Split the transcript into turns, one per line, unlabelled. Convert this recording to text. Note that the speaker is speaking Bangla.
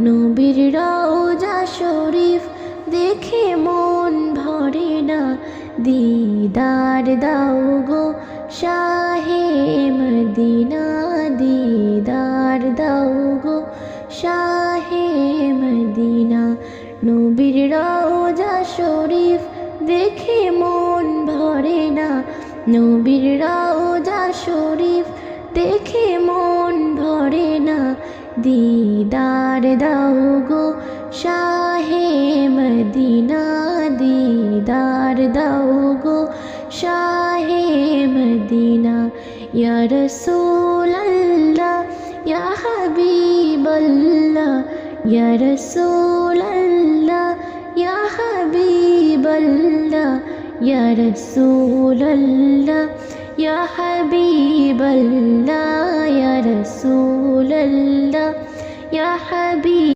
নবীর রওজা শরীফ দেখে মন ভরে না। দিদার দাও গো শাহে মদিনা, দিদার দাও গো শাহে মদিনা। নবীর রওজা শরীফ দেখে মন ভরে না। নবীর রওজা শরীফ দেখে মন ভরে না। দিদার দাও গো শাহে মদিনা, দিদার দাও গো শাহে মদিনা। ইয়া রাসূলাল্লাহ ইয়া হাবিবাল্লাহ, ইয়া রাসূলাল্লাহ ইয়া হাবিবাল্লাহ, ইয়া রাসূলাল্লাহ ইয়া হাবিবাল্লাহ, ইয়া রাসূলাল্লাহ ইয়া হাবিব।